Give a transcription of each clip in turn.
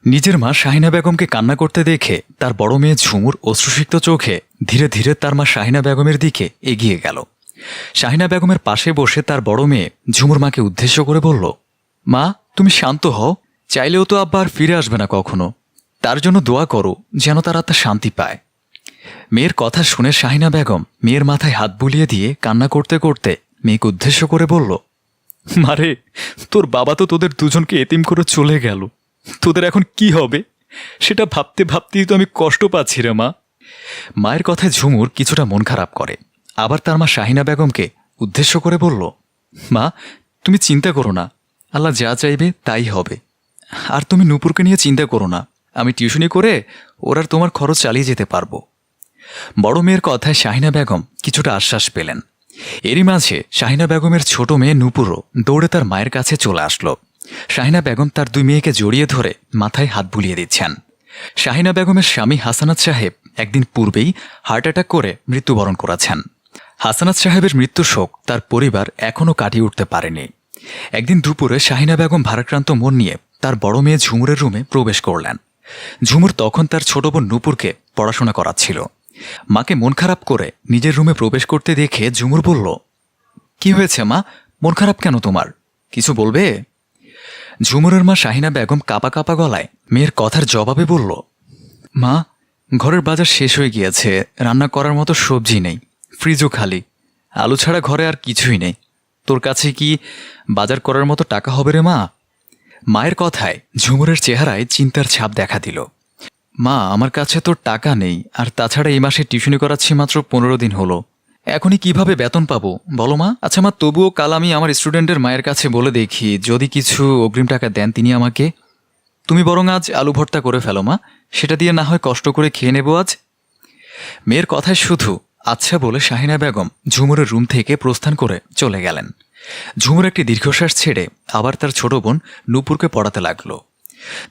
নিজের মা শাহিনা বেগমকে কান্না করতে দেখে তার বড় মেয়ে ঝুমুর অশ্রুসিক্ত চোখে ধীরে ধীরে তার মা শাহিনা বেগমের দিকে এগিয়ে গেল। শাহিনা বেগমের পাশে বসে তার বড় মেয়ে ঝুমুর মাকে উদ্দেশ্য করে বলল, মা তুমি শান্ত হও, চাইলেও তো আব্বা আর ফিরে আসবে না কখনো, তার জন্য দোয়া করো যেন তার আত্মা শান্তি পায়। মেয়ের কথা শুনে শাহিনা বেগম মেয়ের মাথায় হাত বুলিয়ে দিয়ে কান্না করতে করতে মেয়েকে উদ্দেশ্য করে বলল, মারে তোর বাবা তো তোদের দুজনকে এতিম করে চলে গেল, তোদের এখন কি হবে সেটা ভাবতে ভাবতেই তো আমি কষ্ট পাচ্ছি রে মা। মায়ের কথায় ঝুমুর কিছুটা মন খারাপ করে, আবার তার মা শাহিনা বেগমকে উদ্দেশ্য করে বলল, মা তুমি চিন্তা করো না, আল্লাহ যা চাইবে তাই হবে। আর তুমি নূপুরকে নিয়ে চিন্তা করো না, আমি টিউশনি করে ওর আর তোমার খরচ চালিয়ে যেতে পারবো। বড় মেয়ের কথায় শাহিনা বেগম কিছুটা আশ্বাস পেলেন। এরই মাঝে শাহিনা বেগমের ছোট মেয়ে নূপুরও দৌড়ে তার মায়ের কাছে চলে আসলো। শাহিনা বেগম তার দুই মেয়েকে জড়িয়ে ধরে মাথায় হাত বুলিয়ে দিচ্ছেন। শাহিনা বেগমের স্বামী হাসানাত সাহেব একদিন পূর্বেই হার্ট অ্যাটাক করে মৃত্যুবরণ করেছেন। হাসানাত সাহেবের মৃত্যু শোক তার পরিবার এখনও কাটিয়ে উঠতে পারেনি। একদিন দুপুরে শাহিনা বেগম ভারাক্রান্ত মন নিয়ে তার বড় মেয়ে ঝুমুরের রুমে প্রবেশ করলেন। ঝুমুর তখন তার ছোট বোন নূপুরকে পড়াশোনা করাচ্ছিল। মাকে মন খারাপ করে নিজের রুমে প্রবেশ করতে দেখে ঝুমুর বলল, কি হয়েছে মা, মন খারাপ কেন তোমার, কিছু বলবে? ঝুমুরের মা শাহিনা বেগম কাঁপা কাঁপা গলায় মেয়ের কথার জবাবে বলল, মা ঘরের বাজার শেষ হয়ে গিয়েছে, রান্না করার মতো সবজি নেই, ফ্রিজও খালি, আলু ছাড়া ঘরে আর কিছুই নেই, তোর কাছে কি বাজার করার মতো টাকা হবে রে মা? মায়ের কথায় ঝুমুরের চেহারায় চিন্তার ছাপ দেখা দিল। মা আমার কাছে তো টাকা নেই, আর তাছাড়া এই মাসে টিউশনি করাচ্ছি মাত্র 15 দিন হলো, এখনই কিভাবে বেতন পাবো বলো মা? আচ্ছা মা, তবুও কাল আমি আমার স্টুডেন্টের মায়ের কাছে বলে দেখি, যদি কিছু অগ্রিম টাকা দেন তিনি আমাকে। তুমি বরং আজ আলু ভর্তা করে ফেলো মা, সেটা দিয়ে না হয় কষ্ট করে খেয়ে নেব আজ। মেয়ের কথায় শুধু আচ্ছা বলে শাহিনা বেগম ঝুমুরের রুম থেকে প্রস্থান করে চলে গেলেন। ঝুমুর একটি দীর্ঘশ্বাস ছেড়ে আবার তার ছোট বোন নূপুরকে পড়াতে লাগলো।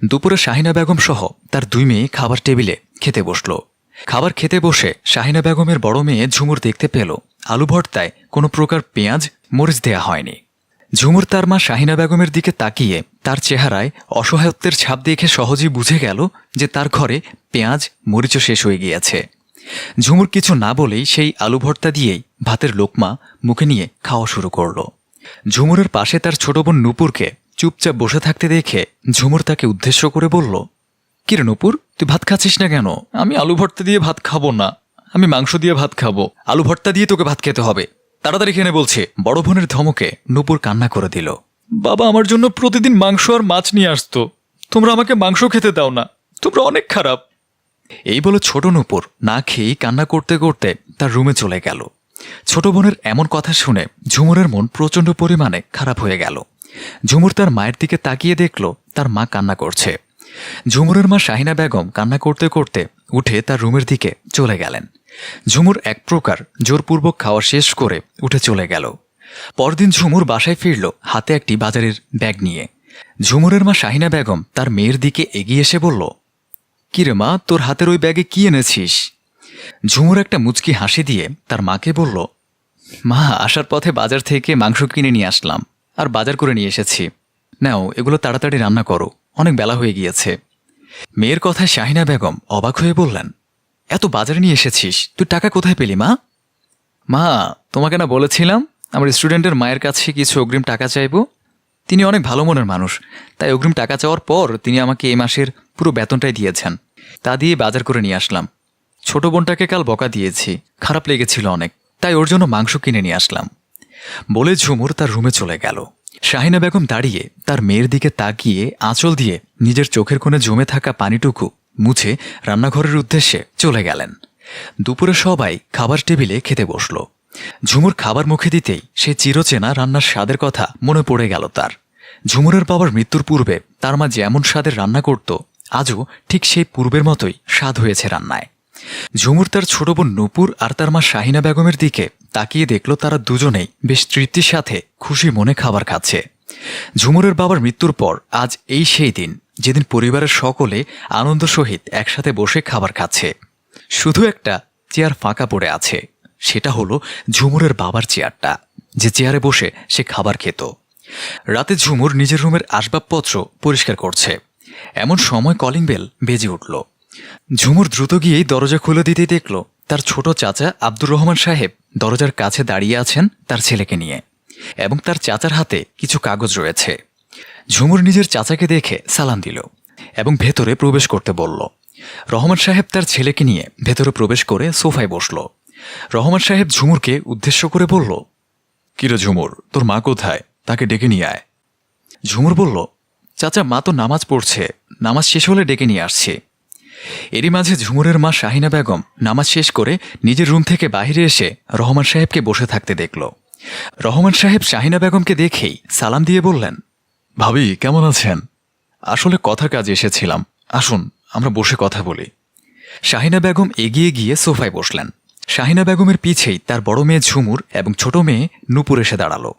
দুপুরে শাহিনা বেগম সহ তার দুই মেয়ে খাবার টেবিলে খেতে বসল। খাবার খেতে বসে শাহিনা বেগমের বড় মেয়ে ঝুমুর দেখতে পেল আলু ভর্তায় কোনো প্রকার পেঁয়াজ মরিচ দেয়া হয়নি। ঝুমুর তার মা শাহিনা বেগমের দিকে তাকিয়ে তার চেহারায় অসহায়ত্বের ছাপ দেখে সহজেই বুঝে গেল যে তার ঘরে পেঁয়াজ মরিচও শেষ হয়ে গিয়েছে। ঝুমুর কিছু না বলেই সেই আলু ভর্তা দিয়েই ভাতের লোকমা মুখে নিয়ে খাওয়া শুরু করল। ঝুমুরের পাশে তার ছোট বোন নূপুরকে চুপচাপ বসে থাকতে দেখে ঝুমুর তাকে উদ্দেশ্য করে বলল, কিরে নূপুর তুই ভাত খাচ্ছিস না কেন? আমি আলু ভর্তা দিয়ে ভাত খাবো না, আমি মাংস দিয়ে ভাত খাবো, আলু ভর্তা দিয়ে তোকে ভাত খেতে হবে, তাড়াতাড়ি খেনে বলছে। বড় বোনের ধমকে নূপুর কান্না করে দিল। বাবা আমার জন্য প্রতিদিন মাংস আর মাছ নিয়ে আসতো, তোমরা আমাকে মাংস খেতে দাও না, তোমরা অনেক খারাপ। এই বলে ছোট নূপুর না খেয়েই কান্না করতে করতে তার রুমে চলে গেল। ছোট বোনের এমন কথা শুনে ঝুমুরের মন প্রচণ্ড পরিমাণে খারাপ হয়ে গেল। ঝুমুর তার মায়ের দিকে তাকিয়ে দেখল তার মা কান্না করছে। ঝুমুরের মা শাহিনা বেগম কান্না করতে করতে উঠে তার রুমের দিকে চলে গেলেন। ঝুমুর এক প্রকার জোরপূর্বক খাওয়া শেষ করে উঠে চলে গেল। পরদিন ঝুমুর বাসায় ফিরল হাতে একটি বাজারের ব্যাগ নিয়ে। ঝুমুরের মা শাহিনা বেগম তার মেয়ের দিকে এগিয়ে এসে বলল, কিরে মা তোর হাতের ওই ব্যাগে কি এনেছিস? ঝুমুর একটা মুচকি হাসি দিয়ে তার মাকে বলল, মা আসার পথে বাজার থেকে মাংস কিনে নিয়ে আসলাম, আর বাজার করে নিয়ে এসেছি, নাও এগুলো তাড়াতাড়ি রান্না করো, অনেক বেলা হয়ে গিয়েছে। মেয়ের কথায় শাহিনা বেগম অবাক হয়ে বললেন, এত বাজারে নিয়ে এসেছিস, তুই টাকা কোথায় পেলি মা? মা তোমাকে না বলেছিলাম আমার স্টুডেন্টের মায়ের কাছে কিছু অগ্রিম টাকা চাইব, তিনি অনেক ভালো মনের মানুষ, তাই অগ্রিম টাকা চাওয়ার পর তিনি আমাকে এই মাসের পুরো বেতনটাই দিয়েছেন, তা দিয়ে বাজার করে নিয়ে আসলাম। ছোট বোনটাকে কাল বকা দিয়েছি, খারাপ লেগেছিল অনেক, তাই ওর জন্য মাংস কিনে নিয়ে আসলাম। বলে ঝুমুর তার রুমে চলে গেল। শাহিনা বেগম দাঁড়িয়ে তার মেয়ের দিকে তাকিয়ে আঁচল দিয়ে নিজের চোখের কোণে জমে থাকা পানিটুকু মুছে রান্নাঘরের উদ্দেশ্যে চলে গেলেন। দুপুরে সবাই খাবার টেবিলে খেতে বসল। ঝুমুর খাবার মুখে দিতেই সে চিরচেনা রান্নার স্বাদের কথা মনে পড়ে গেল তার। ঝুমুরের বাবার মৃত্যুর পূর্বে তার মা যেমন স্বাদের রান্না করত, আজও ঠিক সেই পূর্বের মতোই স্বাদ হয়েছে রান্নায়। ঝুমুর তার ছোট বোন নূপুর আর তার মা শাহিনা বেগমের দিকে তাকিয়ে দেখল তারা দুজনেই বেশ তৃপ্তির সাথে খুশি মনে খাবার খাচ্ছে। ঝুমুরের বাবার মৃত্যুর পর আজ এই সেই দিন যেদিন পরিবারের সকলে আনন্দ সহিত একসাথে বসে খাবার খাচ্ছে। শুধু একটা চেয়ার ফাঁকা পড়ে আছে, সেটা হলো ঝুমুরের বাবার চেয়ারটা, যে চেয়ারে বসে সে খাবার খেত। রাতে ঝুমুর নিজের রুমের আসবাবপত্র পরিষ্কার করছে। এমন সময় কলিং বেল বেজে উঠল। ঝুমুর দ্রুত গিয়েই দরজা খুলে দিতেই দেখল তার ছোট চাচা আব্দুর রহমান সাহেব দরজার কাছে দাঁড়িয়ে আছেন তার ছেলেকে নিয়ে, এবং তার চাচার হাতে কিছু কাগজ রয়েছে। ঝুমুর নিজের চাচাকে দেখে সালাম দিল এবং ভেতরে প্রবেশ করতে বলল। রহমান সাহেব তার ছেলেকে নিয়ে ভেতরে প্রবেশ করে সোফায় বসল। রহমান সাহেব ঝুমুরকে উদ্দেশ্য করে বলল, কিরে ঝুমুর, তোর মা কোথায়? তাকে ডেকে নিয়ে আয়। ঝুমুর বলল, চাচা, মা তো নামাজ পড়ছে, নামাজ শেষ হলে ডেকে নিয়ে আসছে। এরই মাঝে ঝুমুরের মা শাহিনা বেগম নামাজ শেষ করে নিজের রুম থেকে বাইরে এসে রহমান সাহেবকে বসে থাকতে দেখল। রহমান সাহেব শাহিনা বেগমকে দেখেই সালাম দিয়ে বললেন, ভাবি কেমন আছেন? আসলে কথা কাজে এসেছিলাম, আসুন আমরা বসে কথা বলি। শাহিনা বেগম এগিয়ে গিয়ে সোফায় বসলেন। শাহিনা বেগমের পিছেই তার বড় মেয়ে ঝুমুর এবং ছোট মেয়ে নূপুর এসে দাঁড়ালো।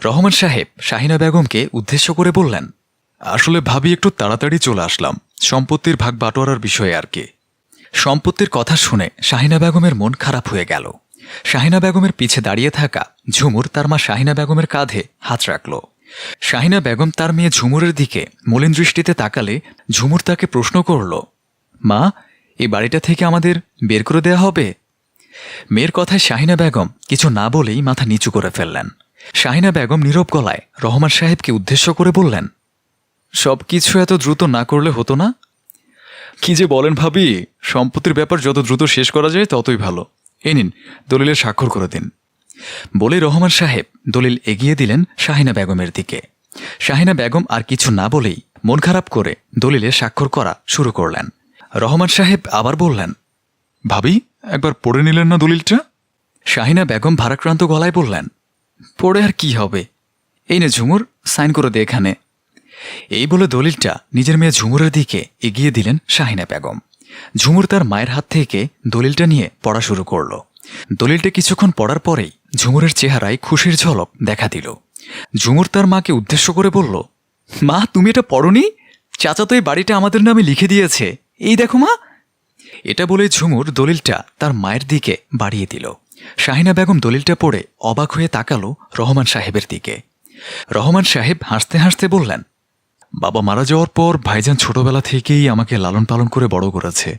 রহমান সাহেব শাহিনা বেগমকে উদ্দেশ্য করে বললেন, আসলে ভাবি একটু তাড়াতাড়ি চলে আসলাম, সম্পত্তির ভাগ বাটোয়ারার বিষয়ে আর কি। সম্পত্তির কথা শুনে শাহিনা বেগমের মন খারাপ হয়ে গেল। শাহিনা বেগমের পিছে দাঁড়িয়ে থাকা ঝুমুর তার মা শাহিনা বেগমের কাঁধে হাত রাখল। শাহিনা বেগম তার মেয়ে ঝুমুরের দিকে মলিন দৃষ্টিতে তাকালে ঝুমুর তাকে প্রশ্ন করল, মা, এই বাড়িটা থেকে আমাদের বের করে দেয়া হবে? মেয়ের কথায় শাহিনা বেগম কিছু না বলেই মাথা নিচু করে ফেললেন। শাহিনা বেগম নীরব গলায় রহমান সাহেবকে উদ্দেশ্য করে বললেন, সবকিছু এত দ্রুত না করলে হতো না? কি যে বলেন ভাবি, সম্পত্তির ব্যাপার যত দ্রুত শেষ করা যায় ততই ভালো। এই নিন, দলিলে স্বাক্ষর করে দিন। বলে রহমান সাহেব দলিল এগিয়ে দিলেন শাহিনা বেগমের দিকে। শাহিনা বেগম আর কিছু না বলেই মন খারাপ করে দলিলে স্বাক্ষর করা শুরু করলেন। রহমান সাহেব আবার বললেন, ভাবি একবার পড়ে নিলেন না দলিলটা? শাহিনা বেগম ভারাক্রান্ত গলায় বললেন, পড়ে আর কি হবে, এই নে ঝুমুর, সাইন করে দে এখানে। এই বলে দলিলটা নিজের মেয়ে ঝুমুরের দিকে এগিয়ে দিলেন শাহিনা বেগম। ঝুমুর তার মায়ের হাত থেকে দলিলটা নিয়ে পড়া শুরু করল। দলিলটা কিছুক্ষণ পড়ার পরেই ঝুমুরের চেহারায় খুশির ঝলক দেখা দিল। ঝুমুর তার মাকে উদ্দেশ্য করে বলল, মা, তুমি এটা পড়নি? চাচা তো এই বাড়িটা আমাদের নামে লিখে দিয়েছে, এই দেখো মা। এটা বলে ঝুমুর দলিলটা তার মায়ের দিকে বাড়িয়ে দিল। শাহিনা বেগম দলিলটা পড়ে অবাক হয়ে তাকালো রহমান সাহেবের দিকে। রহমান সাহেব হাসতে হাসতে বললেন, বাবা মারা যাওয়ার পর ভাইজান ছোটবেলা থেকেই আমাকে লালন পালন করে বড় করেছে।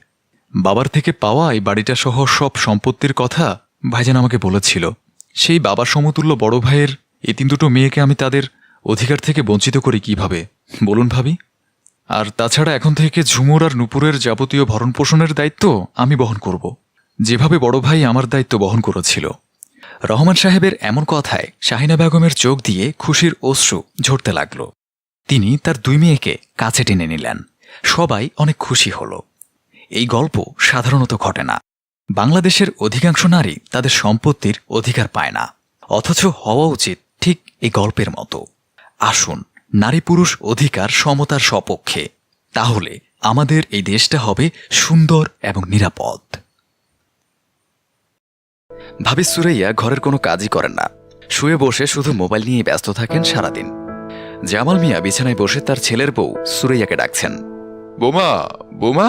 বাবার থেকে পাওয়া এই বাড়িটা সহ সব সম্পত্তির কথা ভাইজান আমাকে বলেছিল। সেই বাবার সমতুল্য বড় ভাইয়ের এতিম দুটো মেয়েকে আমি তাদের অধিকার থেকে বঞ্চিত করি কিভাবে বলুন ভাবি? আর তাছাড়া এখন থেকে ঝুমুর আর নূপুরের যাবতীয় ভরণ পোষণের দায়িত্ব আমি বহন করব, যেভাবে বড় ভাই আমার দায়িত্ব বহন করেছিল। রহমান সাহেবের এমন কথায় শাহিনা বেগমের চোখ দিয়ে খুশির অশ্রু ঝরতে লাগল। তিনি তার দুই মেয়েকে কাছে টেনে নিলেন। সবাই অনেক খুশি হল। এই গল্প সাধারণত ঘটে না। বাংলাদেশের অধিকাংশ নারী তাদের সম্পত্তির অধিকার পায় না, অথচ হওয়া উচিত ঠিক এই গল্পের মতো। আসুন নারী পুরুষ অধিকার সমতার সপক্ষে, তাহলে আমাদের এই দেশটা হবে সুন্দর এবং নিরাপদ। ভাবি সুরাইয়া ঘরের কোনো কাজই করেন না, শুয়ে বসে শুধু মোবাইল নিয়ে ব্যস্ত থাকেন সারাদিন। জামাল মিয়া বিছানায় বসে তার ছেলের বউ সুরাইয়াকে ডাকছেন, বোমা, বোমা।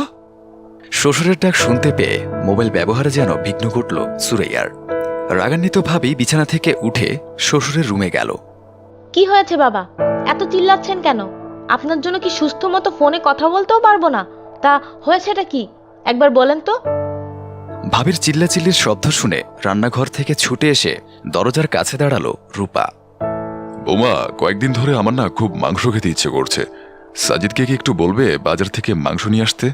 শ্বশুরের ডাক শুনতে পেয়ে মোবাইল ব্যবহারে যেন বিঘ্ন ঘটল সুরাইয়ার। রাগান্বিত ভাবি বিছানা থেকে উঠে শ্বশুরের রুমে গেল। কি হয়েছে বাবা, এত চিল্লাচ্ছেন কেন? আপনার জন্য কি সুস্থ মতো ফোনে কথা বলতেও পারবো না? তা হয়েছেটা কি একবার বলেন তো। ভাবির চিল্লাচিল্লির শব্দ শুনে রান্নাঘর থেকে ছুটে এসে দরজার কাছে দাঁড়ালো রূপা। বোমা, কয়েকদিন ধরে আমার না খুব মাংস খেতে ইচ্ছে করছে। সাজিদকে কি একটু বলবে বাজার থেকে মাংস নিয়ে আসতে?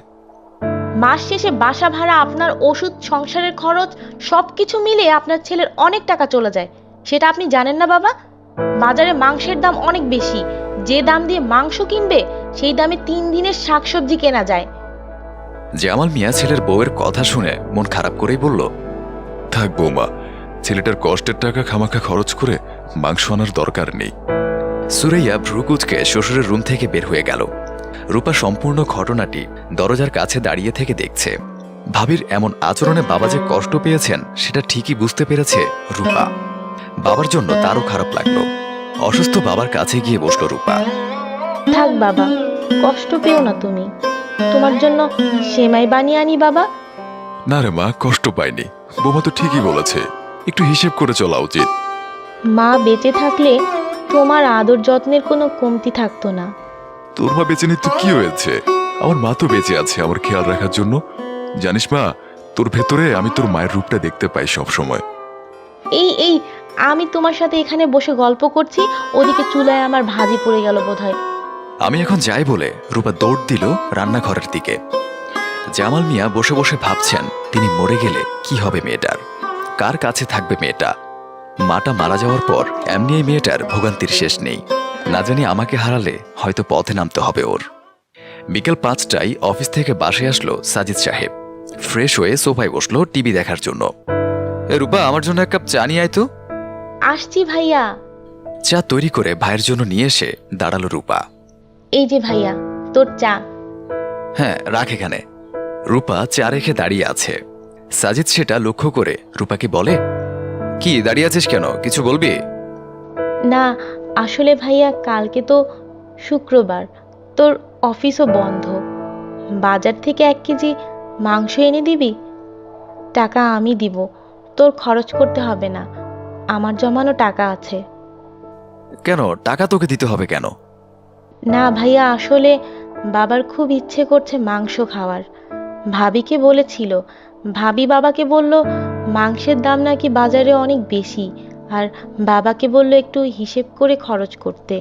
মাস শেষে বাসা ভাড়া, আপনার ওষুধ, সংসারের খরচ সবকিছু মিলিয়ে আপনার ছেলের অনেক টাকা চলে যায়, সেটা আপনি জানেন না বাবা? বাজারে মাংসের দাম অনেক বেশি, যে দাম দিয়ে মাংস কিনবে সেই দামে 3 দিনের শাকসবজি কেনা যায়। জামাল মিয়া ছেলের বউয়ের কথা শুনে মন খারাপ করেই বলল, থাক বৌমা, ছেলেটার কষ্টের টাকা খামাখা খরচ করে মাংস আনার দরকার নেই। সুরাইয়া ভ্রুকুচকে শ্বশুরের রুম থেকে বের হয়ে গেল। রূপা সম্পূর্ণ ঘটনাটি দরজার কাছে দাঁড়িয়ে থেকে দেখছে। ভাবির এমন আচরণে বাবা যে কষ্ট পেয়েছেন সেটা ঠিকই বুঝতে পেরেছে রূপা। বাবার জন্য তারও খারাপ লাগলো। অসুস্থ বাবার কাছে গিয়ে বসলো রূপা। থাক বাবা, কষ্ট পেও না তুমি, তোমার জন্য সেমাই বানিয়ে আনি বাবা। না রে মা, কষ্ট পাইনি। বোমা তো ঠিকই বলেছে, একটু হিসেব করে চলা উচিত। মা বেঁচে থাকলে তোমার আদর যত্নের কোনো কমতি থাকতো না। তোর মা বেঁচে নেই তো কি হয়েছে? আমার মা তো বেঁচে আছে আমার খেয়াল রাখার জন্য। জানিস মা, তোর ভেতরে আমি তোর মায়ের রূপটা দেখতে পাই সব সময়। এই এই আমি তোমার সাথে এখানে বসে গল্প করছি, ওদিকে চুলায় আমার ভাজি পড়ে গেল বোধহয়। আমি এখন যাই বলে রূপা দৌড় দিল রান্নাঘরের দিকে। জামাল মিয়া বসে বসে ভাবছেন তিনি মরে গেলে কি হবে মেয়েটার, কার কাছে থাকবে মেয়েটা। মাটা মারা যাওয়ার পর এমনি এই মেয়েটার ভোগান্তির শেষ নেই। না জানি আমাকে হারালে হয়তো পথে নামতে হবে ওর। বিকেল 5টায় অফিস থেকে বাসায় আসলো সাজিদ সাহেব। ফ্রেশ হয়ে সোফায় বসলো টিভি দেখার জন্য। রূপা, আমার জন্য এক কাপ চা নিয়ে আয় তো। আসছি ভাইয়া। চা তৈরি করে ভাইয়ের জন্য নিয়ে এসে দাঁড়ালো রূপা। এই যে ভাইয়া, তোর চা। হ্যাঁ, রাখ এখানে। রূপা চা রেখে দাঁড়িয়ে আছে। সাজিদ সেটা লক্ষ্য করে রূপাকে বলে, কি দাঁড়িয়ে আছিস কেন, কিছু বলবি? না আসলে ভাইয়া, কালকে তো শুক্রবার, তোর অফিসও বন্ধ। বাজার থেকে 1 কেজি মাংস এনে দিবি? টাকা আমি দিব, তোর খরচ করতে হবে না, আমার জমানো টাকা আছে। কেন টাকা তোকে দিতে হবে কেন? না ভাইয়া, আসলে বাবার খুব ইচ্ছে করছে মাংস খাওয়ার। ভাবিকে বলেছিল, ভাবি বাবাকে বলল মাংসের দাম নাকি বাজারে অনেক বেশি, আর বাবাকে বলল একটু হিসেব করে খরচ করতে।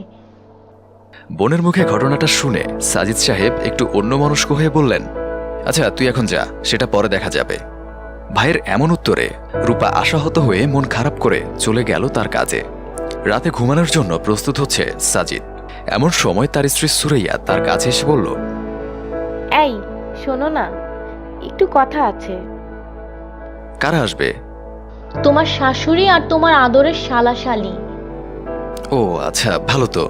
বোনের মুখে ঘটনাটা শুনে সাজিদ সাহেব একটু অন্যমনস্ক হয়ে বললেন, আচ্ছা তুই এখন যা, সেটা পরে দেখা যাবে। ভাইয়ের এমন উত্তরে রূপা আশাহত হয়ে মন খারাপ করে চলে গেল তার কাজে। রাতে ঘুমানোর জন্য প্রস্তুত হচ্ছে সাজিদ। এমন সময় তার স্ত্রী সুরাইয়া তার কাছে এসে বলল, এই শোনো না, একটু কথা আছে। কারা আসবে? তোমার শাশুড়ি আর তোমার আদরের শালাশালি। ও আচ্ছা, ভালো তো।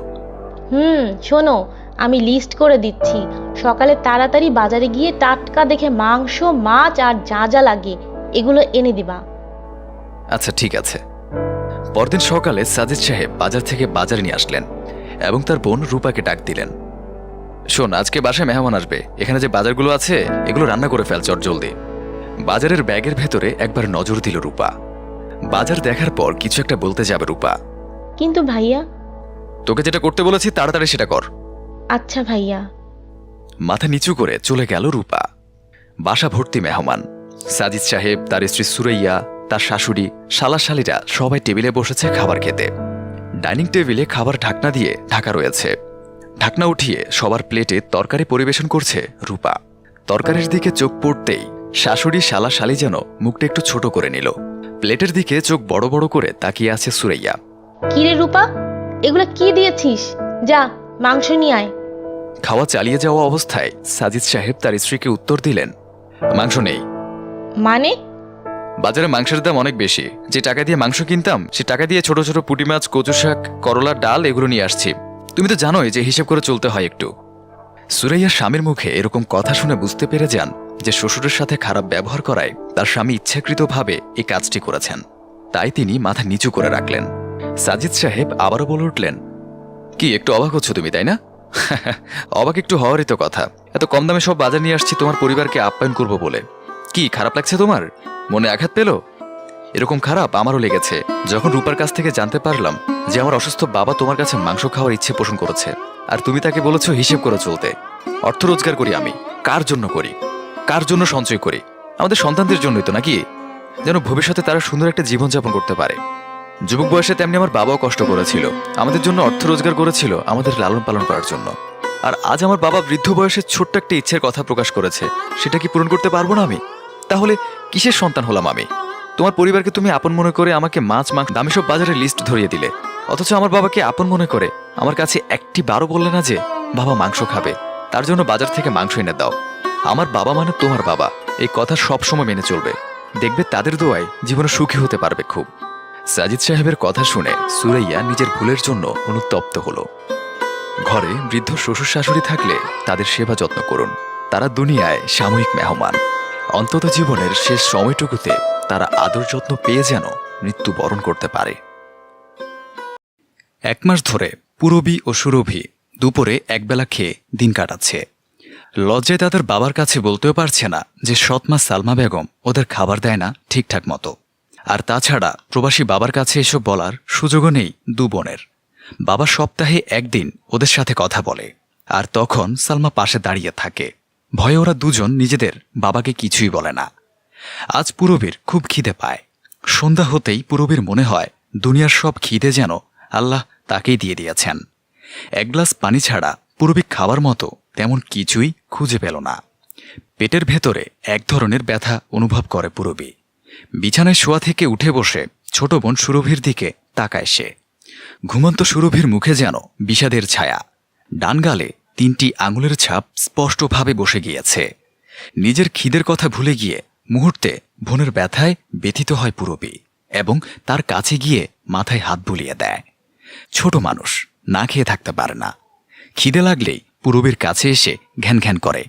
শোনো, আমি লিস্ট করে দিচ্ছি, সকালে তাড়াতাড়ি বাজারে গিয়ে টাটকা দেখে মাংস, মাছ আর যা যা লাগে এগুলো এনে দিবা। আচ্ছা ঠিক আছে। পরদিন সকালে সাজিদ সাহেব বাজার থেকে বাজার নিয়ে আসলেন এবং তার বোন রূপাকে ডাক দিলেন। শোন, আজকে বাসায় মেহমান আসবে, এখানে যে বাজারগুলো আছে এগুলো রান্না করে ফেল চট জলদি। বাজারের ব্যাগের ভেতরে একবার নজর দিল রূপা। বাজার দেখার পর কিছু একটা বলতে যাবে রূপা। কিন্তু ভাইয়া। তোকে যেটা করতে বলেছি তাড়াতাড়ি সেটা কর। আচ্ছা ভাইয়া। মাথা নিচু করে চলে গেল রূপা। বাসা ভর্তি মেহমান। সাজিদ সাহেব, তার স্ত্রী সুরাইয়া, তার শাশুড়ি, শালাশালিরা সবাই টেবিলে বসেছে খাবার খেতে। ডাইনিং টেবিলে খাবার ঢাকনা দিয়ে ঢাকা রয়েছে। ঢাকনা উঠিয়ে সবার প্লেটে তরকারি পরিবেশন করছে রূপা। তরকারির দিকে চোখ পড়তেই শাশুড়ি শালাশালি যেন মুখটা একটু ছোট করে নিল। প্লেটের দিকে চোখ বড় বড় করে তাকিয়ে আছে সুরাইয়া। কিরে রূপা, এগুলা কি দিয়েছিস? যা মাংস নিয়ে আয়। খাওয়া চালিয়ে যাওয়া অবস্থায় সাজিদ সাহেব তার স্ত্রীকে উত্তর দিলেন, মাংস নেই। মানে? বাজারে মাংসের দাম অনেক বেশি। যে টাকা দিয়ে মাংস কিনতাম সে টাকা দিয়ে ছোট ছোট পুঁটি মাছ, কচু শাক, করলার ডাল এগুলো নিয়ে আসছি। তুমি তো জানোই যে হিসেব করে চলতে হয় একটু। সুরাইয়ার স্বামীর মুখে এরকম কথা শুনে বুঝতে পেরে যান যে শ্বশুরের সাথে খারাপ ব্যবহার করায় তার স্বামী ইচ্ছাকৃতভাবে এই কাজটি করেছেন। তাই তিনি মাথা নিচু করে রাখলেন। সাজিদ সাহেব আবারও বলে উঠলেন, কি একটু অবাক হচ্ছ তুমি, তাই না? অবাক একটু হওয়ারই তো কথা। এত কম দামে সব বাজার নিয়ে আসছি তোমার পরিবারকে আপ্যায়ন করব বলে। কি খারাপ লাগছে তোমার? মনে আঘাত পেল? এরকম খারাপ আমারও লেগেছে যখন রূপার কাছ থেকে জানতে পারলাম যে আমার অসুস্থ বাবা তোমার কাছে মাংস খাওয়ার ইচ্ছে পোষণ করেছে, আর তুমি তাকে বলেছো হিসেব করে চলতে। অর্থ রোজগার করি আমি, কার জন্য করি, কার জন্য সঞ্চয় করি? আমাদের সন্তানদের জন্যই তো, নাকি? যেন ভবিষ্যতে তারা সুন্দর একটা জীবনযাপন করতে পারে। যুবক বয়সে তেমনি আমার বাবাও কষ্ট করেছিল, আমাদের জন্য অর্থ রোজগার করেছিল আমাদের লালন পালন করার জন্য। আর আজ আমার বাবা বৃদ্ধ বয়সে ছোট্ট একটা ইচ্ছের কথা প্রকাশ করেছে, সেটা কি পূরণ করতে পারবো না আমি? তাহলে কিসের সন্তান হলাম আমি? তোমার পরিবারকে তুমি আপন মনে করে আমাকে মাছ মাংস দামি সব বাজারের লিস্ট ধরিয়ে দিলে, অথচ আমার বাবাকে আপন মনে করে আমার কাছে একটি বারও বললে না যে বাবা মাংস খাবে, তার জন্য বাজার থেকে মাংস এনে দাও। আমার বাবা মানে তোমার বাবা, এই কথা সবসময় মেনে চলবে। দেখবে তাদের দোয়ায় জীবনে সুখী হতে পারবে খুব। সাজিদ সাহেবের কথা শুনে সুরাইয়া নিজের ভুলের জন্য অনুতপ্ত হলো। ঘরে বৃদ্ধ শ্বশুর শাশুড়ি থাকলে তাদের সেবা যত্ন করুন। তারা দুনিয়ায় সাময়িক মেহমান, অন্তত জীবনের শেষ সময়টুকুতে তারা আদর যত্ন পেয়ে যেন মৃত্যু বরণ করতে পারে। 1 মাস ধরে পুরবী ও সুরভি দুপুরে একবেলা খেয়ে দিন কাটাচ্ছে। লজ্জায় তাদের বাবার কাছে বলতেও পারছে না যে সৎমা সালমা বেগম ওদের খাবার দেয় না ঠিকঠাক মতো। আর তাছাড়া প্রবাসী বাবার কাছে এসব বলার সুযোগও নেই দু বোনের। বাবা সপ্তাহে 1 দিন ওদের সাথে কথা বলে, আর তখন সালমা পাশে দাঁড়িয়ে থাকে। ভয়ে ওরা দুজন নিজেদের বাবাকে কিছুই বলে না। আজ পূরবীর খুব খিদে পায়। সন্ধ্যা হতেই পূরবীর মনে হয় দুনিয়ার সব খিদে যেন আল্লাহ তাকেই দিয়ে দিয়েছেন। এক গ্লাস পানি ছাড়া পূরবী খাওয়ার মতো তেমন কিছুই খুঁজে পেল না। পেটের ভেতরে এক ধরনের ব্যথা অনুভব করে পূরবী। বিছানায় শোয়া থেকে উঠে বসে ছোট বোন সুরভির দিকে তাকায় সে। ঘুমন্ত সুরভির মুখে যেন বিষাদের ছায়া। ডান গালে 3টি আঙুলের ছাপ স্পষ্টভাবে বসে গিয়েছে। নিজের খিদের কথা ভুলে গিয়ে মুহূর্তে বোনের ব্যথায় ব্যথিত হয় পূরবী এবং তার কাছে গিয়ে মাথায় হাত বুলিয়ে দেয়। ছোট মানুষ না খেয়ে থাকতে পারে না। খিদে লাগলেই পূরবীর কাছে এসে ঘ্যান ঘ্যান করে।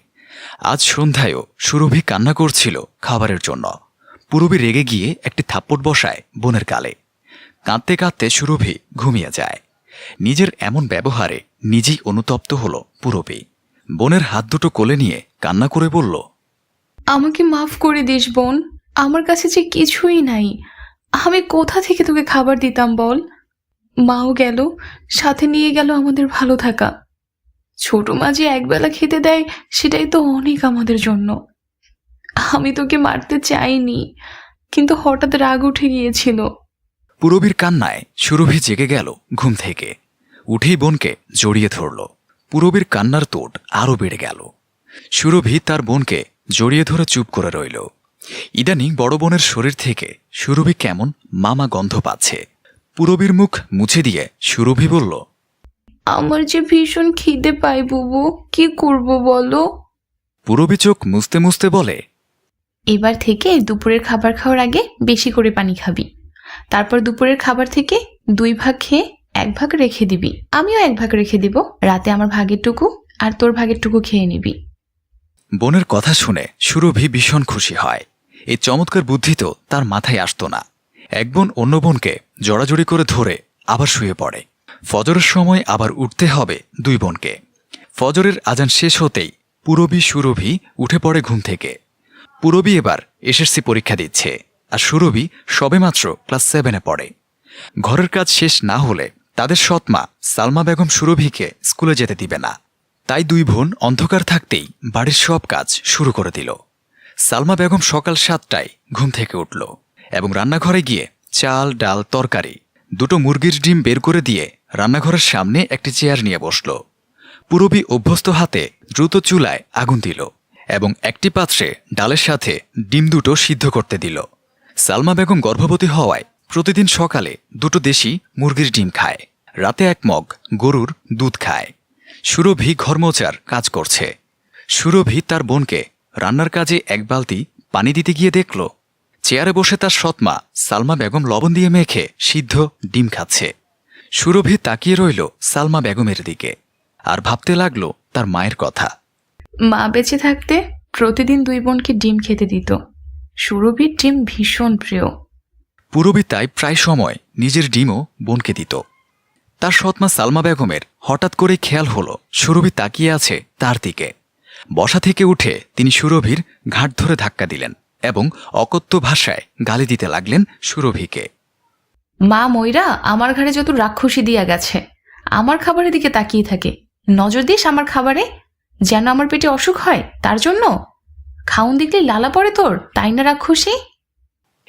আজ সন্ধ্যায়ও সুরভি কান্না করছিল খাবারের জন্য। পূরবী রেগে গিয়ে একটি থাপ্পড় বসায় বোনের গালে। কাঁদতে কাঁদতে সুরভি ঘুমিয়ে যায়। নিজের এমন ব্যবহারে নিজেই অনুতপ্ত হল পূরবী। বোনের হাত দুটো কোলে নিয়ে কান্না করে বলল, আমাকে মাফ করে দিস বোন, আমার কাছে যে কিছুই নাই। আমি কোথা থেকে তোকে খাবার দিতাম বল? মাও গেল, সাথে নিয়ে গেল আমাদের ভালো থাকা। ছোট মা যে একবেলা খেতে দেয় সেটাই তো অনেক আমাদের জন্য। আমি তোকে মারতে চাইনি, কিন্তু হঠাৎ রাগ উঠে গিয়েছিল। পূরবীর কান্নায় সুরভি জেগে গেল ঘুম থেকে। উঠেই বোনকে জড়িয়ে ধরল। পূরবীর কান্নার তোড় আরও বেড়ে গেল। সুরভি তার বোনকে জড়িয়ে ধরে চুপ করে রইল। ইদানিং বড় বোনের শরীর থেকে সুরভি কেমন মামা গন্ধ পাচ্ছে। পূরবীর মুখ মুছে দিয়ে সুরভি বলল, আমার যে ভীষণ খিদে পায় বুবু, কি করব বলো? পূরবী চোখ মুছতে মুছতে বলে, এবার থেকে দুপুরের খাবার খাওয়ার আগে বেশি করে পানি খাবি। তারপর দুপুরের খাবার থেকে 2 ভাগ খেয়ে 1 ভাগ রেখে দিবি। আমিও 1 ভাগ রেখে দিব। রাতে আমার ভাগেরটুকু আর তোর ভাগেরটুকু খেয়ে নিবি। বোনের কথা শুনে সুরভি ভীষণ খুশি হয়। এই চমৎকার বুদ্ধি তো তার মাথায় আসতো না। এক বোন অন্য বোনকে জড়াজড়ি করে ধরে আবার শুয়ে পড়ে। ফজরের সময় আবার উঠতে হবে 2 বোনকে। ফজরের আজান শেষ হতেই পূরবী সুরভি উঠে পড়ে ঘুম থেকে। পূরবী এবার এসএসসি পরীক্ষা দিচ্ছে, আর সুরভি সবেমাত্র ক্লাস 7-এ পড়ে। ঘরের কাজ শেষ না হলে তাদের সৎমা সালমা বেগম সুরভিকে স্কুলে যেতে দিবে না। তাই 2 বোন অন্ধকার থাকতেই বাড়ির সব কাজ শুরু করে দিল। সালমা বেগম সকাল 7টায় ঘুম থেকে উঠল এবং রান্নাঘরে গিয়ে চাল, ডাল, তরকারি, 2টো মুরগির ডিম বের করে দিয়ে রান্নাঘরের সামনে একটি চেয়ার নিয়ে বসল। পূরবী অভ্যস্ত হাতে দ্রুত চুলায় আগুন দিল এবং একটি পাত্রে ডালের সাথে ডিম 2টো সিদ্ধ করতে দিল। সালমা বেগম গর্ভবতী হওয়ায় প্রতিদিন সকালে 2টো দেশি মুরগির ডিম খায়, রাতে 1 মগ গরুর দুধ খায়। সুরভি ঘর মোছার কাজ করছে। সুরভি তার বোনকে রান্নার কাজে 1 বালতি পানি দিতে গিয়ে দেখল চেয়ারে বসে তার সৎমা সালমা বেগম লবণ দিয়ে মেখে সিদ্ধ ডিম খাচ্ছে। সুরভি তাকিয়ে রইল সালমা বেগমের দিকে আর ভাবতে লাগলো তার মায়ের কথা। মা বেঁচে থাকতে প্রতিদিন 2 বোনকে ডিম খেতে দিত। সুরভির ডিম ভীষণ প্রিয়। পূরবী তাই প্রায় সময় নিজের ডিমও বোনকে দিত। তার সৎমা সালমা বেগমের হঠাৎ করে খেয়াল হলো সুরভি তাকিয়ে আছে তার দিকে। বসা থেকে উঠে তিনি সুরভির ঘাট ধরে ধাক্কা দিলেন এবং অকথ্য ভাষায় গালি দিতে লাগলেন সুরভিকে। মা ময়রা আমার ঘাড়ে যত রাক্ষসী দিয়া গেছে, আমার খাবারের দিকে তাকিয়ে থাকে। নজর দিস আমার খাবারে, যেন আমার পেটে অসুখ হয় তার জন্য। খাউন দেখলে লালা পড়ে তোর, তাই না রাক্ষসী?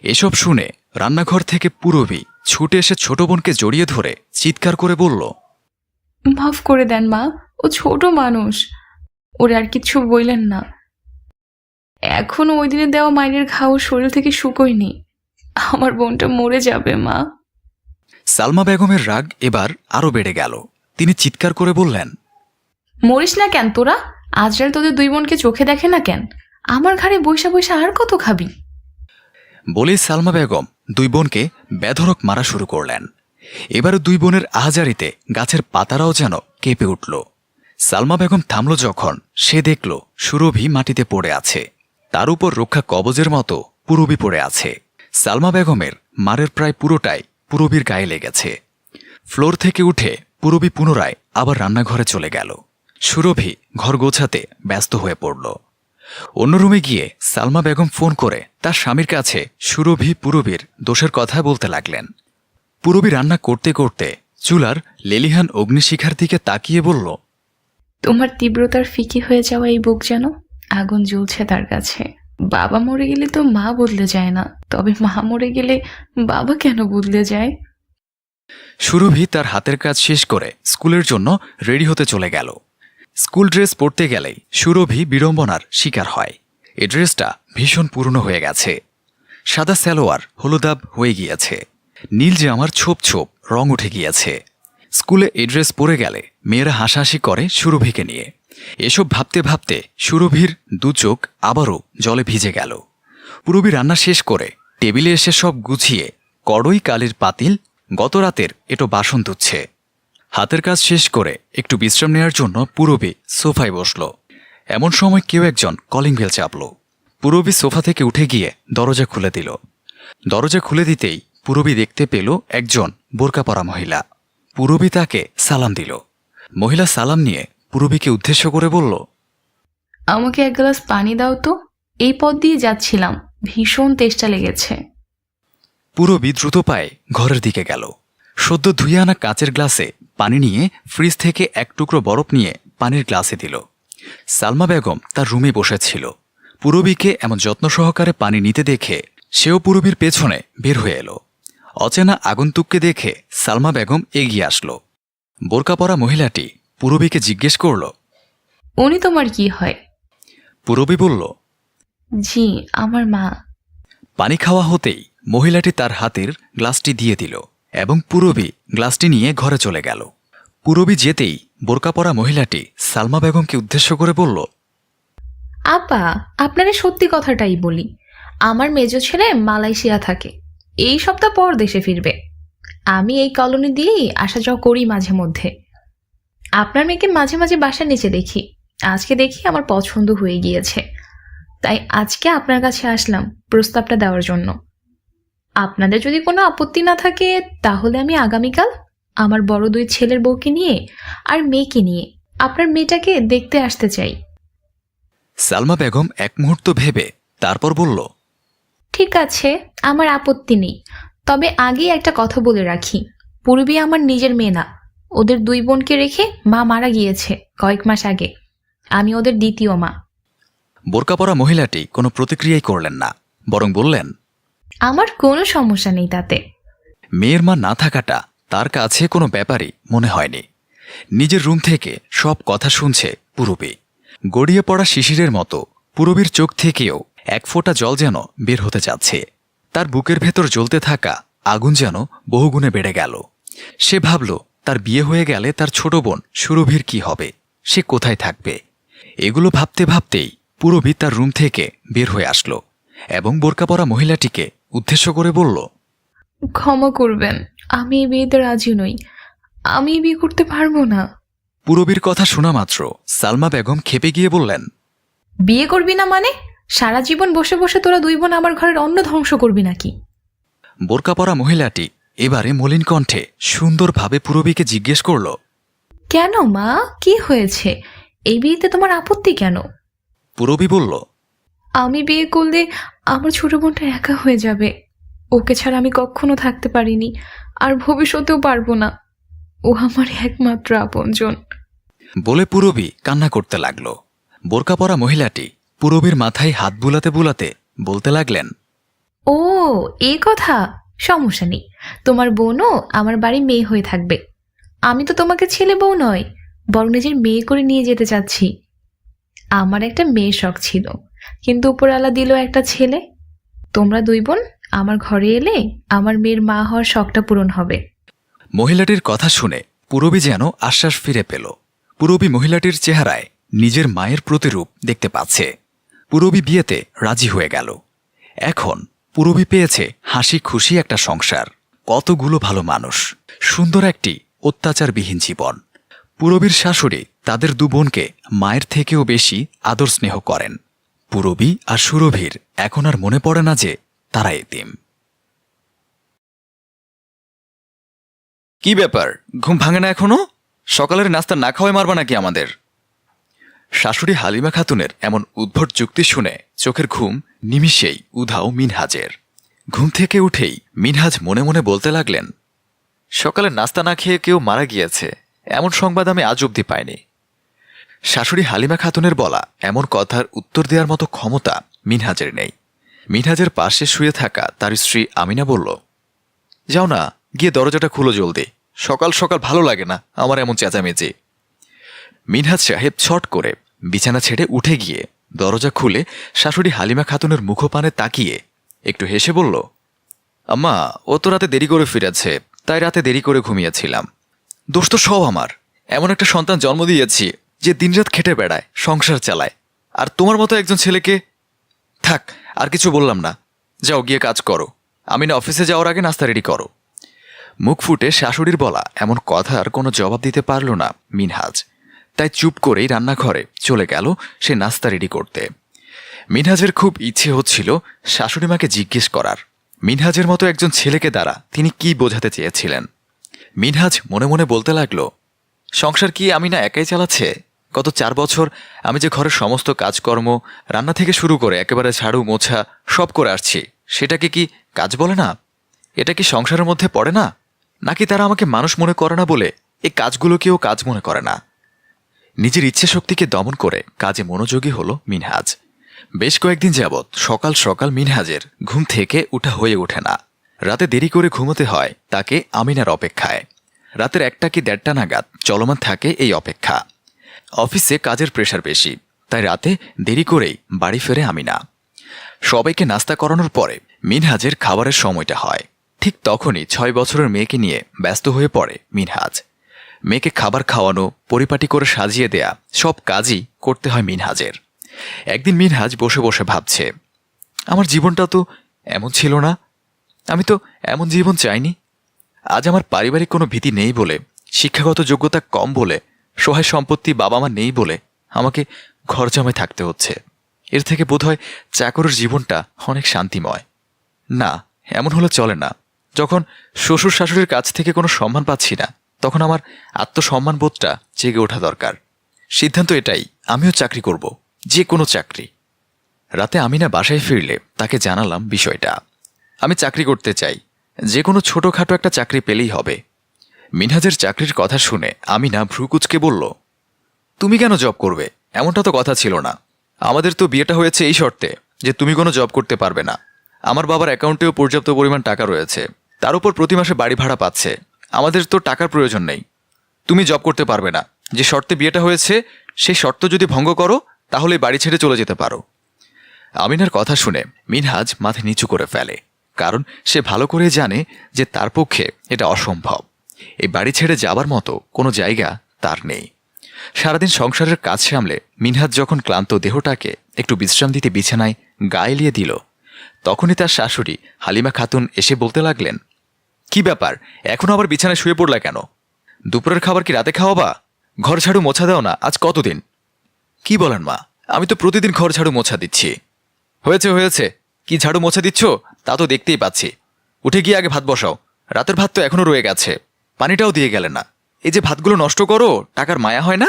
এসব শুনে রান্নাঘর থেকে পূরবী ছুটে এসে ছোট বোনকে জড়িয়ে ধরে চিৎকার করে বলল, মাফ করে দেন মা, ও ছোট মানুষ, ওরে আর কিচ্ছু বললেন না। এখনো ওই দিনে দেওয়া মায়ের ঘাও শরীর থেকে শুকোয়নি। আমার বোনটা মরে যাবে মা। সালমা বেগমের রাগ এবার আরো বেড়ে গেল। তিনি চিৎকার করে বললেন, মরিস না কেন তোরা? আজরাল তোদের 2 বোনকে চোখে দেখে না কেন? আমার ঘাড়ে বৈশা বৈশা আর কত খাবি? বলে সালমা বেগম 2 বোনকে বেধড়ক মারা শুরু করলেন। এবারে 2 বোনের আহাজারিতে গাছের পাতারাও যেন কেঁপে উঠল। সালমা বেগম থামল যখন সে দেখল সুরভি মাটিতে পড়ে আছে, তার উপর রক্ষা কবজের মতো পূরবী পড়ে আছে। সালমা বেগমের মারের প্রায় পুরোটাই পূরবীর গায়ে লেগেছে। ফ্লোর থেকে উঠে পূরবী পুনরায় আবার রান্নাঘরে চলে গেল। সুরভি ঘর গোছাতে ব্যস্ত হয়ে পড়ল। অন্য রুমে গিয়ে সালমা বেগম ফোন করে তার স্বামীর কাছে সুরভি পূরবীর দোষের কথা বলতে লাগলেন। পূরবী রান্না করতে করতে চুলার লেলিহান অগ্নিশিখার দিকে তাকিয়ে বলল, তোমার তীব্রতার ফিকে হয়ে যাওয়া এই বুক যেন আগুন জ্বলছে তার কাছে। বাবা মরে গেলে তো মা বদলে যায় না, তবে মা মরে গেলে বাবা কেন বদলে যায়? সুরভি তার হাতের কাজ শেষ করে স্কুলের জন্য রেডি হতে চলে গেল। স্কুল ড্রেস পরতে গেলেই সুরভি বিড়ম্বনার শিকার হয়। এ ড্রেসটা ভীষণ পুরনো হয়ে গেছে। সাদা সালোয়ার হলুদাব হয়ে গিয়েছে, নীল জামার ছোপ ছোপ রং উঠে গিয়েছে। স্কুলে এই ড্রেস পরে গেলে মেয়েরা হাসাহাসি করে সুরভিকে নিয়ে। এসব ভাবতে ভাবতে সুরভির দু চোখ আবারও জলে ভিজে গেল। পুরবী রান্না শেষ করে টেবিলে এসে সব গুছিয়ে কড়ই কালির পাতিল গত রাতের এটো বাসন ধুচ্ছে। হাতের কাজ শেষ করে একটু বিশ্রাম নেওয়ার জন্য পুরবী সোফায় বসল। এমন সময় কেউ একজন কলিং বেল চাপল। পুরবী সোফা থেকে উঠে গিয়ে দরজা খুলে দিল। দরজা খুলে দিতেই পুরবী দেখতে পেল একজন বোরকা পরা মহিলা। পুরবী তাকে সালাম দিল। মহিলা সালাম নিয়ে পুরবীকে উদ্দেশ্য করে বলল, আমাকে এক গ্লাস পানি দাও তো, এই পথ দিয়ে যাচ্ছিলাম, ভীষণ তেষ্টা লেগেছে। পুরবী দ্রুত পায়ে ঘরের দিকে গেল। সদ্য ধুয়ে আনা কাচের গ্লাসে পানি নিয়ে ফ্রিজ থেকে এক টুকরো বরফ নিয়ে পানির গ্লাসে দিল। সালমা বেগম তার রুমে বসেছিল। পুরবীকে এমন যত্ন সহকারে পানি নিতে দেখে সেও পুরবীর পেছনে বের হয়ে এলো। অচেনা আগন্তুককে দেখে সালমা বেগম এগিয়ে আসলো। বোরকা পরা মহিলাটি পুরবীকে জিজ্ঞেস করল, উনি তোমার কি হয়? পুরবী বলল, জি, আমার মা। পানি খাওয়া হতেই মহিলাটি তার হাতের গ্লাসটি দিয়ে দিল এবং পুরবী গ্লাসটি নিয়ে ঘরে চলে গেল। পুরবী যেতেই বোরকা পরা মহিলাটি সালমা বেগমকে উদ্দেশ্য করে বলল, আপা, আপনারে সত্যি কথাটাই বলি, আমার মেজ ছেলে মালয়েশিয়া থাকে, এই সপ্তাহ পর দেশে ফিরবে। আমি এই কলোনি দিয়েই আসা যাওয়া করি মাঝে মধ্যে। আপনার মেয়েকে মাঝে মাঝে বাসার নিচে দেখি, আজকে দেখি আমার পছন্দ হয়ে গিয়েছে, তাই আজকে আপনার কাছে আসলাম প্রস্তাবটা দেওয়ার জন্য। আপনাদের যদি কোনো আপত্তি না থাকে তাহলে আমি আগামীকাল আমার বড় দুই ছেলের বউকে নিয়ে আর মেয়েকে নিয়ে আপনার মেয়েটাকে দেখতে আসতে চাই। সালমা বেগম এক মুহূর্ত ভেবে তারপর বলল, ঠিক আছে, আমার আপত্তি নেই, তবে আগেই একটা কথা বলে রাখি, পূর্বী আমার নিজের মেয়ে না। ওদের দুই বোনকে রেখে মা মারা গিয়েছে কয়েক মাস আগে, আমি ওদের দ্বিতীয় মা। বোরকা পরা মহিলাটি কোনো প্রতিক্রিয়াই করলেন না, বরং বললেন, আমার কোনো সমস্যা নেই তাতে। মেয়ের মা না থাকাটা তার কাছে কোনো ব্যাপারই মনে হয়নি। নিজের রুম থেকে সব কথা শুনছে পুরবী। গড়িয়ে পড়া শিশিরের মতো পুরবীর চোখ থেকেও এক ফোঁটা জল যেন বের হতে যাচ্ছে। তার বুকের ভেতর জ্বলতে থাকা আগুন যেন বহুগুণে বেড়ে গেল। সে ভাবল, তার বিয়ে হয়ে গেলে তার ছোট বোন সুরভির কি হবে, সে কোথায় থাকবে। এগুলো ভাবতে ভাবতেই পুরবী তার রুম থেকে বের হয়ে আসলো এবং বোরকা পরা মহিলাটিকে উদ্দেশ্য করে বলল, ক্ষমা করবেন, আমি এই বিয়েতে রাজি নই, আমি এই বিয়ে করতে পারবো না। পুরবীর কথা শোনা মাত্র সালমা বেগম ক্ষেপে গিয়ে বললেন, বিয়ে করবি না মানে? সারা জীবন বসে বসে তোরা দুই বোন আমার ঘরের অন্ন ধ্বংস করবি নাকি? বোরকা পরা মহিলাটি এবারে মলিন কণ্ঠে সুন্দরভাবে পুরবীকে জিজ্ঞেস করল, কেন মা, কি হয়েছে? এই বিয়েতে তোমার আপত্তি কেন? পুরবী বলল, আমি বিয়ে করলে আমার ছোট বোনটা একা হয়ে যাবে, ওকে ছাড়া আমি কখনো থাকতে পারিনি, আর ভবিষ্যতেও পারবো না। ও আমার একমাত্র আপনজন। বলে পুরবী কান্না করতে লাগল। বোরকা পরা মহিলাটি পুরবীর মাথায় হাত বুলাতে বুলাতে বলতে লাগলেন, ও, এই কথা, সমস্যা নেই, তোমার বোনও আমার বাড়ি মেয়ে হয়ে থাকবে। আমি তো তোমাকে ছেলে বউ নয়, বরং নিজের মেয়ে করে নিয়ে যেতে চাচ্ছি। আমার একটা মেয়ে শখ ছিল, কিন্তু উপরওয়ালা দিল একটা ছেলে। তোমরা দুই বোন আমার ঘরে এলে আমার মেয়ের মা হওয়ার শখটা পূরণ হবে। মহিলাটির কথা শুনে পুরবী যেন আশ্বাস ফিরে পেল। পুরবী মহিলাটির চেহারায় নিজের মায়ের প্রতিরূপ দেখতে পাচ্ছে। পুরবী বিয়েতে রাজি হয়ে গেল। এখন পুরবী পেয়েছে হাসি খুশি একটা সংসার, কতগুলো ভালো মানুষ, সুন্দর একটি অত্যাচারবিহীন জীবন। পুরবীর শাশুড়ি তাদের দু বোনকে মায়ের থেকেও বেশি আদর স্নেহ করেন। পুরবী আর সুরভির এখন আর মনে পড়ে না যে তারা এতিম। কি ব্যাপার, ঘুম ভাঙে না এখনো? সকালের নাস্তা না খাওয়াই মারবা নাকি আমাদের? শাশুড়ি হালিমা খাতুনের এমন উদ্ভট যুক্তি শুনে চোখের ঘুম নিমিষেই উধাও মিনহাজের। ঘুম থেকে উঠেই মিনহাজ মনে মনে বলতে লাগলেন, সকালে নাস্তা না খেয়ে কেউ মারা গিয়েছে, এমন সংবাদ আমি আজ অবধি পাইনি। শাশুড়ি হালিমা খাতুনের বলা এমন কথার উত্তর দেওয়ার মতো ক্ষমতা মিনহাজের নেই। মিনহাজের পাশে শুয়ে থাকা তার স্ত্রী আমিনা বলল, যাও না, গিয়ে দরজাটা খুলো জলদি, সকাল সকাল ভালো লাগে না আমার এমন চেঁচামেচি। মিনহাজ সাহেব ছট করে বিছানা ছেড়ে উঠে গিয়ে দরজা খুলে শাশুড়ি হালিমা খাতুনের মুখপানে তাকিয়ে একটু হেসে বলল, আম্মা, ও তো রাতে দেরি করে ফিরেছে, তাই রাতে দেরি করে ঘুমিয়েছিলাম। দোষ তো সব আমার। এমন একটা সন্তান জন্ম দিয়েছি যে দিনরাত খেটে বেড়ায়, সংসার চালায়, আর তোমার মতো একজন ছেলেকে। থাক, আর কিছু বললাম না, যাও গিয়ে কাজ করো। আমি না অফিসে যাওয়ার আগে নাস্তা রেডি করো। মুখ ফুটে শাশুড়ির বলা এমন কথার কোনো জবাব দিতে পারল না মিনহাজ, তাই চুপ করেই রান্নাঘরে চলে গেল সে নাস্তা রেডি করতে। মিনহাজের খুব ইচ্ছে হচ্ছিল শাশুড়িমাকে জিজ্ঞেস করার, মিনহাজের মতো একজন ছেলেকে দ্বারা তিনি কি বোঝাতে চেয়েছিলেন। মিনহাজ মনে মনে বলতে লাগলো, সংসার কি আমি না একাই চালাচ্ছে? গত 4 বছর আমি যে ঘরের সমস্ত কাজকর্ম, রান্না থেকে শুরু করে একেবারে ঝাড়ু মোছা সব করে আসছি, সেটাকে কি কাজ বলে না? এটা কি সংসারের মধ্যে পড়ে না? নাকি তারা আমাকে মানুষ মনে করে না বলে এই কাজগুলোকেও কাজ মনে করে না? নিজের ইচ্ছে শক্তিকে দমন করে কাজে মনোযোগী হলো মিনহাজ। বেশ কয়েকদিন যাবৎ সকাল সকাল মিনহাজের ঘুম থেকে উঠা হয়ে ওঠে না। রাতে দেরি করে ঘুমোতে হয় তাকে আমিনার অপেক্ষায়। রাতের 1টা কি 1:30 নাগাদ চলমান থাকে এই অপেক্ষা। অফিসে কাজের প্রেশার বেশি, তাই রাতে দেরি করেই বাড়ি ফেরে আমিনা। সবাইকে নাস্তা করানোর পরে মিনহাজের খাবারের সময়টা হয়। ঠিক তখনই 6 বছরের মেয়েকে নিয়ে ব্যস্ত হয়ে পড়ে মিনহাজ। মেয়েকে খাবার খাওয়ানো, পরিপাটি করে সাজিয়ে দেয়া সব কাজই করতে হয় মিনহাজের। একদিন মিনহাজ বসে বসে ভাবছে, আমার জীবনটা তো এমন ছিল না, আমি তো এমন জীবন চাইনি। আজ আমার পারিবারিক কোনো ভীতি নেই বলে, শিক্ষাগত যোগ্যতা কম বলে, সহায় সম্পত্তি বাবা মা নেই বলে আমাকে ঘর জামায় থাকতে হচ্ছে। এর থেকে বোধহয় চাকরের জীবনটা অনেক শান্তিময়। না, এমন হলে চলে না। যখন শ্বশুর শাশুড়ির কাছ থেকে কোনো সম্মান পাচ্ছি না, তখন আমার আত্মসম্মানবোধটা জেগে ওঠা দরকার। সিদ্ধান্ত এটাই, আমিও চাকরি করব, যে কোনো চাকরি। রাতে আমিনা বাসায় ফিরলে তাকে জানালাম বিষয়টা। আমি চাকরি করতে চাই, যে কোনো ছোটখাটো একটা চাকরি পেলেই হবে। মিনহাজের চাকরির কথা শুনে আমিনা ভ্রুকুচকে বলল, তুমি কেন জব করবে? এমনটা তো কথা ছিল না। আমাদের তো বিয়েটা হয়েছে এই শর্তে যে তুমি কোনো জব করতে পারবে না। আমার বাবার অ্যাকাউন্টেও পর্যাপ্ত পরিমাণ টাকা রয়েছে, তার উপর প্রতি মাসে বাড়ি ভাড়া পাচ্ছে। আমাদের তো টাকার প্রয়োজন নেই। তুমি জব করতে পারবে না। যে শর্তে বিয়েটা হয়েছে সেই শর্ত যদি ভঙ্গ করো, তাহলে বাড়ি ছেড়ে চলে যেতে পারো। আমিনার কথা শুনে মিনহাজ মাথা নিচু করে ফেলে, কারণ সে ভালো করে জানে যে তার পক্ষে এটা অসম্ভব। এই বাড়ি ছেড়ে যাবার মতো কোনো জায়গা তার নেই। সারাদিন সংসারের কাজ সামলে মিনহাজ যখন ক্লান্ত দেহটাকে একটু বিশ্রাম দিতে বিছানায় গা এলিয়ে দিল, তখনই তার শাশুড়ি হালিমা খাতুন এসে বলতে লাগলেন, কি ব্যাপার, এখন আবার বিছানায় শুয়ে পড়লা কেন? দুপুরের খাবার কি রাতে খাওয়াবা? ঘর ঝাড়ু মোছা দাও না আজ কতদিন? কি বলেন মা, আমি তো প্রতিদিন ঘর ঝাড়ু মোছা দিচ্ছি। হয়েছে হয়েছে, কি ঝাড়ু মোছা দিচ্ছ তা তো দেখতেই পাচ্ছি। উঠে গিয়ে আগে ভাত বসাও, রাতের ভাত তো এখনো রয়ে গেছে, পানিটাও দিয়ে গেলে না। এই যে ভাতগুলো নষ্ট করো, টাকার মায়া হয় না?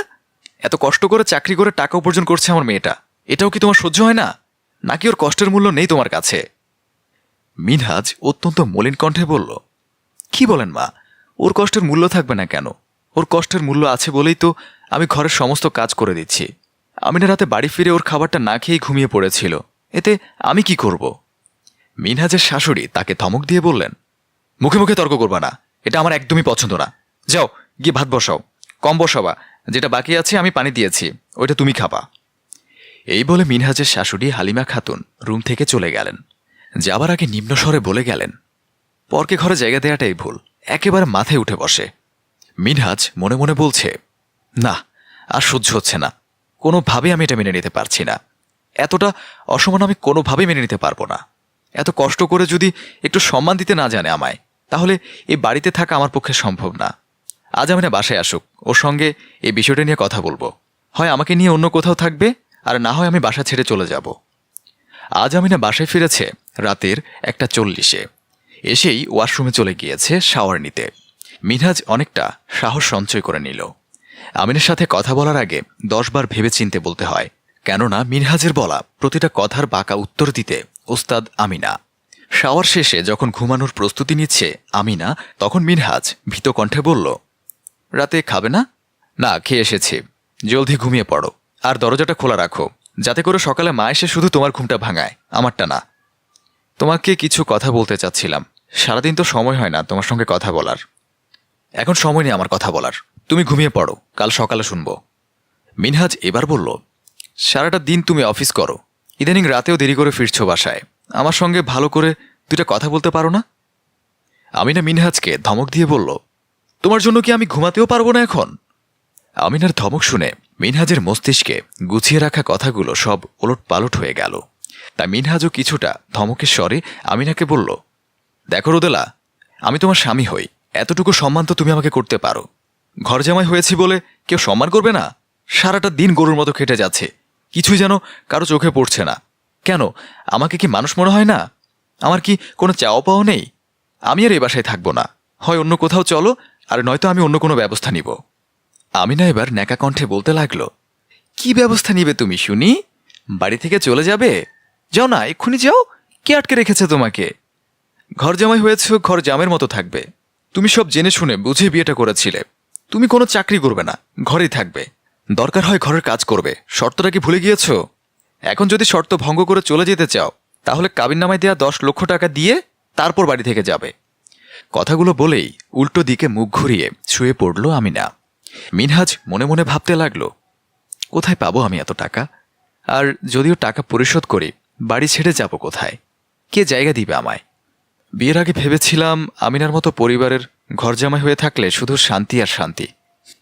এত কষ্ট করে চাকরি করে টাকা উপার্জন করছে আমার মেয়েটা, এটাও কি তোমার সহ্য হয় না? নাকি ওর কষ্টের মূল্য নেই তোমার কাছে? মিনহাজ অত্যন্ত মলিন কণ্ঠে বলল, কি বলেন মা, ওর কষ্টের মূল্য থাকবে না কেন? ওর কষ্টের মূল্য আছে বলেই তো আমি ঘরের সমস্ত কাজ করে দিচ্ছি। আমিনা রাতে বাড়ি ফিরে ওর খাবারটা না খেয়েই ঘুমিয়ে পড়েছিল, এতে আমি কি করব? মিনহাজের শাশুড়ি তাকে ধমক দিয়ে বললেন, মুখে মুখে তর্ক করবা না, এটা আমার একদমই পছন্দ না। যাও গিয়ে ভাত বসাও, কম বসাবা, যেটা বাকি আছে আমি পানি দিয়েছি, ওইটা তুমি খাবা। এই বলে মিনহাজের শাশুড়ি হালিমা খাতুন রুম থেকে চলে গেলেন। যাবার আগে নিম্ন স্বরে বলে গেলেন, পরকে ঘরে জায়গা দেওয়াটাই ভুল, একেবারে মাথায় উঠে বসে। মিনহাজ মনে মনে বলছে, না আর সহ্য হচ্ছে না, কোনোভাবেই আমি এটা মেনে নিতে পারছি না। এতটা অসম্মান আমি কোনোভাবেই মেনে নিতে পারবো না। এত কষ্ট করে যদি একটু সম্মান দিতে না জানে আমায়, তাহলে এই বাড়িতে থাকা আমার পক্ষে সম্ভব না। আজ আমি না বাসায় আসুক, ওর সঙ্গে এই বিষয়টা নিয়ে কথা বলবো। হয় আমাকে নিয়ে অন্য কোথাও থাকবে, আর না হয় আমি বাসা ছেড়ে চলে যাব। আজ আমি না বাসায় ফিরেছে রাতের 1:40-এ। এসেই ওয়াশরুমে চলে গিয়েছে শাওয়ার নিতে। মিনহাজ অনেকটা সাহস সঞ্চয় করে নিল। আমিনের সাথে কথা বলার আগে 10 বার ভেবে চিনতে বলতে হয়, কেননা মিনহাজের বলা প্রতিটা কথার বাঁকা উত্তর দিতে ওস্তাদ আমিনা। শাওয়ার শেষে যখন ঘুমানোর প্রস্তুতি নিচ্ছে আমিনা, তখন মিনহাজ ভীত কণ্ঠে বলল, রাতে খাবে না? না, খেয়ে এসেছি। জলদি ঘুমিয়ে পড়ো, আর দরজাটা খোলা রাখো, যাতে করে সকালে মা এসে শুধু তোমার ঘুমটা ভাঙায়, আমারটা না। তোমাকে কিছু কথা বলতে চাচ্ছিলাম, সারাদিন তো সময় হয় না তোমার সঙ্গে কথা বলার। এখন সময় নেই আমার কথা বলার, তুমি ঘুমিয়ে পড়ো, কাল সকালে শুনবো। মিনহাজ এবার বলল, সারাটা দিন তুমি অফিস করো, ইদানিং রাতেও দেরি করে ফিরছো বাসায়, আমার সঙ্গে ভালো করে দুইটা কথা বলতে পারো না? আমিনা মিনহাজকে ধমক দিয়ে বলল, তোমার জন্য কি আমি ঘুমাতেও পারবো না এখন? আমিনার ধমক শুনে মিনহাজের মস্তিষ্কে গুছিয়ে রাখা কথাগুলো সব ওলট পালট হয়ে গেল। তাই মিনহাজও কিছুটা ধমকের স্বরে আমিনাকে বলল, দেখো রোদেলা, আমি তোমার স্বামী হই, এতটুকু সম্মান তো তুমি আমাকে করতে পারো। ঘর জামাই হয়েছি বলে কেউ সম্মান করবে না? সারাটা দিন গরুর মতো খেটে যাচ্ছে, কিছুই যেন কারো চোখে পড়ছে না। কেন, আমাকে কি মানুষ মনে হয় না? আমার কি কোনো চাওয়া পাওয়া নেই? আমি আর এই বাসায় থাকবো না, হয় অন্য কোথাও চলো, আর নয়তো আমি অন্য কোনো ব্যবস্থা নিব। আমিনা এবার ন্যাকা কণ্ঠে বলতে লাগলো, কি ব্যবস্থা নিবে তুমি শুনি? বাড়ি থেকে চলে যাবে? যাও না, এক্ষুনি যাও, কে আটকে রেখেছে তোমাকে? ঘর জামাই হয়েছ, ঘর জামের মতো থাকবে। তুমি সব জেনে শুনে বুঝে বিয়েটা করেছিলে, তুমি কোনো চাকরি করবে না, ঘরেই থাকবে, দরকার হয় ঘরের কাজ করবে। শর্তটা কি ভুলে গিয়েছো? এখন যদি শর্ত ভঙ্গ করে চলে যেতে চাও, তাহলে কাবিননামায় দেয়া 10 লক্ষ টাকা দিয়ে তারপর বাড়ি থেকে যাবে। কথাগুলো বলেই উল্টো দিকে মুখ ঘুরিয়ে শুয়ে পড়ল আমিনা। মিনহাজ মনে মনে ভাবতে লাগলো, কোথায় পাবো আমি এত টাকা? আর যদিও টাকা পরিশোধ করি, বাড়ি ছেড়ে যাব কোথায়? কে জায়গা দিবে আমায়? বিয়ের আগে ভেবেছিলাম আমিনার মতো পরিবারের ঘরজামাই হয়ে থাকলে শুধু শান্তি আর শান্তি।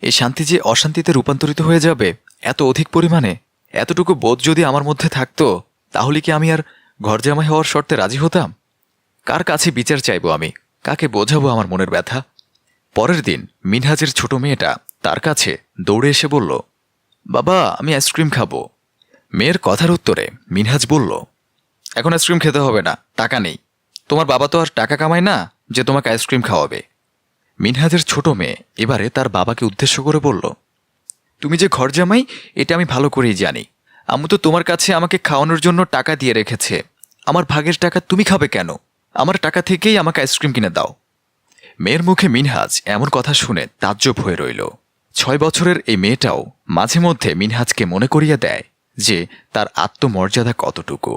এই শান্তি যে অশান্তিতে রূপান্তরিত হয়ে যাবে এত অধিক পরিমাণে, এতটুকু বোধ যদি আমার মধ্যে থাকতো, তাহলে কি আমি আর ঘরজামাই হওয়ার শর্তে রাজি হতাম? কার কাছে বিচার চাইবো আমি? কাকে বোঝাবো আমার মনের ব্যথা? পরের দিন মিনহাজের ছোট মেয়েটা তার কাছে দৌড়ে এসে বলল, বাবা, আমি আইসক্রিম খাবো। মেয়ের কথার উত্তরে মিনহাজ বলল, এখন আইসক্রিম খেতে হবে না, টাকা নেই। তোমার বাবা তো আর টাকা কামায় না যে তোমাকে আইসক্রিম খাওয়াবে। মিনহাজের ছোট মেয়ে এবারে তার বাবাকে উদ্দেশ্য করে বলল, তুমি যে ঘর জামাই এটা আমি ভালো করেই জানি। আম্মু তো তোমার কাছে আমাকে খাওয়ানোর জন্য টাকা দিয়ে রেখেছে, আমার ভাগের টাকা তুমি খাবে কেন? আমার টাকা থেকেই আমাকে আইসক্রিম কিনে দাও। মেয়ের মুখে মিনহাজ এমন কথা শুনে তাজ্জব হয়ে রইল। 6 বছরের এই মেয়েটাও মাঝে মধ্যে মিনহাজকে মনে করিয়ে দেয় যে তার আত্মমর্যাদা কতটুকু।